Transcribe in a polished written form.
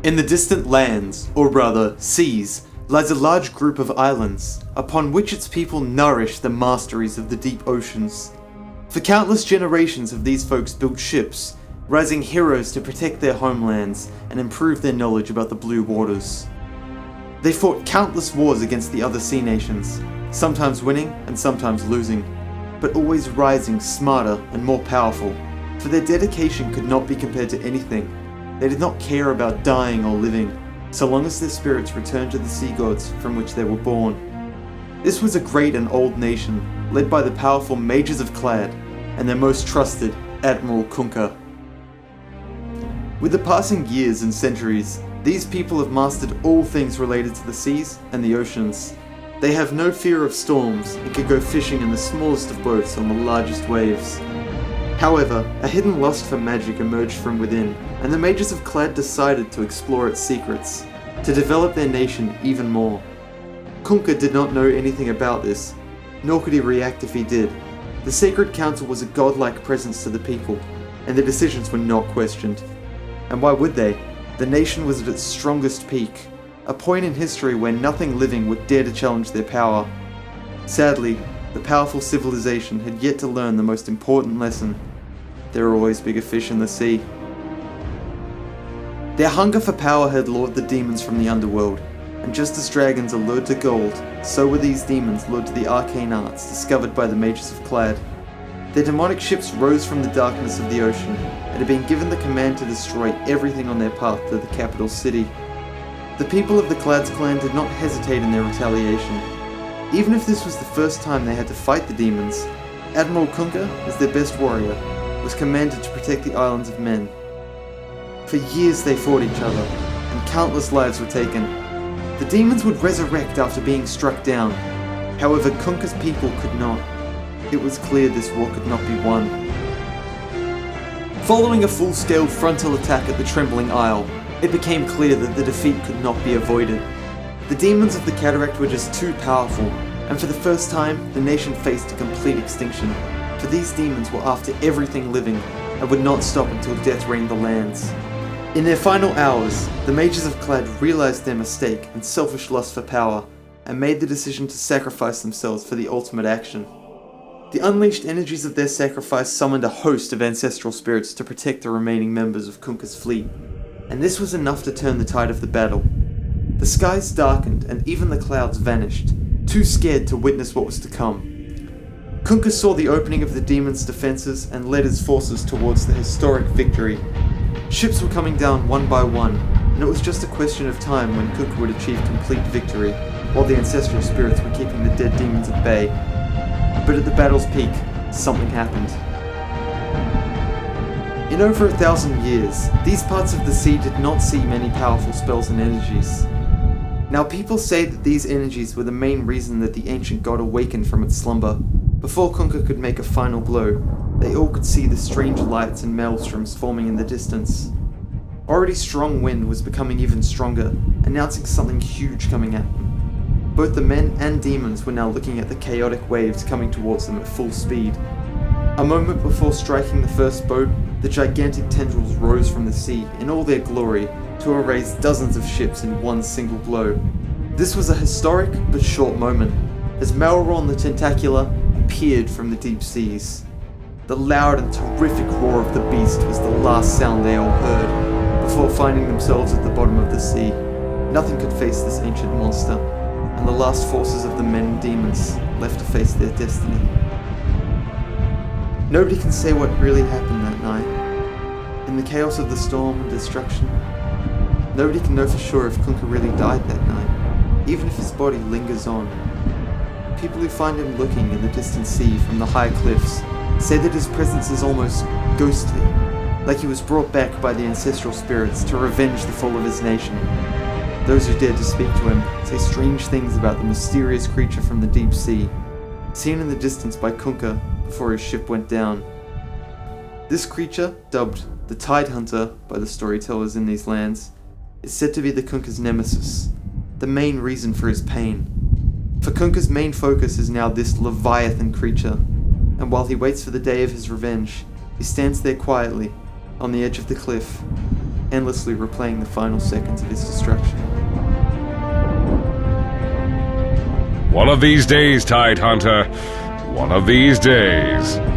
In the distant lands, or rather seas, lies a large group of islands, upon which its people nourish the masteries of the deep oceans. For countless generations have these folks built ships, rising heroes to protect their homelands and improve their knowledge about the blue waters. They fought countless wars against the other sea nations, sometimes winning and sometimes losing, but always rising smarter and more powerful, for their dedication could not be compared to anything. They did not care about dying or living, so long as their spirits returned to the sea gods from which they were born. This was a great and old nation, led by the powerful mages of Clad, and their most trusted, Admiral Kunkka. With the passing years and centuries, these people have mastered all things related to the seas and the oceans. They have no fear of storms and can go fishing in the smallest of boats on the largest waves. However, a hidden lust for magic emerged from within, and the mages of Clad decided to explore its secrets, to develop their nation even more. Kunkka did not know anything about this, nor could he react if he did. The Sacred Council was a godlike presence to the people, and their decisions were not questioned. And why would they? The nation was at its strongest peak, a point in history where nothing living would dare to challenge their power. Sadly, the powerful civilization had yet to learn the most important lesson. There are always bigger fish in the sea. Their hunger for power had lured the demons from the underworld, and just as dragons are lured to gold, so were these demons lured to the arcane arts discovered by the mages of Clad. Their demonic ships rose from the darkness of the ocean, and had been given the command to destroy everything on their path to the capital city. The people of the Clad's clan did not hesitate in their retaliation. Even if this was the first time they had to fight the demons, Admiral Kunkka, as their best warrior, was commanded to protect the islands of men. For years they fought each other, and countless lives were taken. The demons would resurrect after being struck down. However, Kunkka's people could not. It was clear this war could not be won. Following a full-scale frontal attack at the Trembling Isle, it became clear that the defeat could not be avoided. The demons of the Cataract were just too powerful, and for the first time, the nation faced a complete extinction. For these demons were after everything living, and would not stop until death reigned the lands. In their final hours, the mages of Clad realized their mistake and selfish lust for power, and made the decision to sacrifice themselves for the ultimate action. The unleashed energies of their sacrifice summoned a host of ancestral spirits to protect the remaining members of Kunkka's fleet, and this was enough to turn the tide of the battle. The skies darkened and even the clouds vanished, too scared to witness what was to come. Kunkka saw the opening of the demons' defenses and led his forces towards the historic victory. Ships were coming down one by one, and it was just a question of time when Kunkka would achieve complete victory, while the ancestral spirits were keeping the dead demons at bay. But at the battle's peak, something happened. In over 1,000 years, these parts of the sea did not see many powerful spells and energies. Now people say that these energies were the main reason that the ancient god awakened from its slumber. Before Kunkka could make a final blow, they all could see the strange lights and maelstroms forming in the distance. Already strong wind was becoming even stronger, announcing something huge coming at them. Both the men and demons were now looking at the chaotic waves coming towards them at full speed. A moment before striking the first boat, the gigantic tendrils rose from the sea in all their glory to erase dozens of ships in one single blow. This was a historic but short moment, as Malron the Tentacular appeared from the deep seas. The loud and terrific roar of the beast was the last sound they all heard, before finding themselves at the bottom of the sea. Nothing could face this ancient monster, and the last forces of the men and demons left to face their destiny. Nobody can say what really happened that night. In the chaos of the storm and destruction, nobody can know for sure if Kunkka really died that night, even if his body lingers on. People who find him looking in the distant sea from the high cliffs say that his presence is almost ghostly, like he was brought back by the ancestral spirits to revenge the fall of his nation. Those who dared to speak to him say strange things about the mysterious creature from the deep sea, seen in the distance by Kunkka before his ship went down. This creature, dubbed the Tide Hunter by the storytellers in these lands, is said to be the Kunkka's nemesis, the main reason for his pain. For Kunkka's main focus is now this leviathan creature, and while he waits for the day of his revenge, he stands there quietly, on the edge of the cliff, endlessly replaying the final seconds of his destruction. One of these days, Tidehunter. One of these days.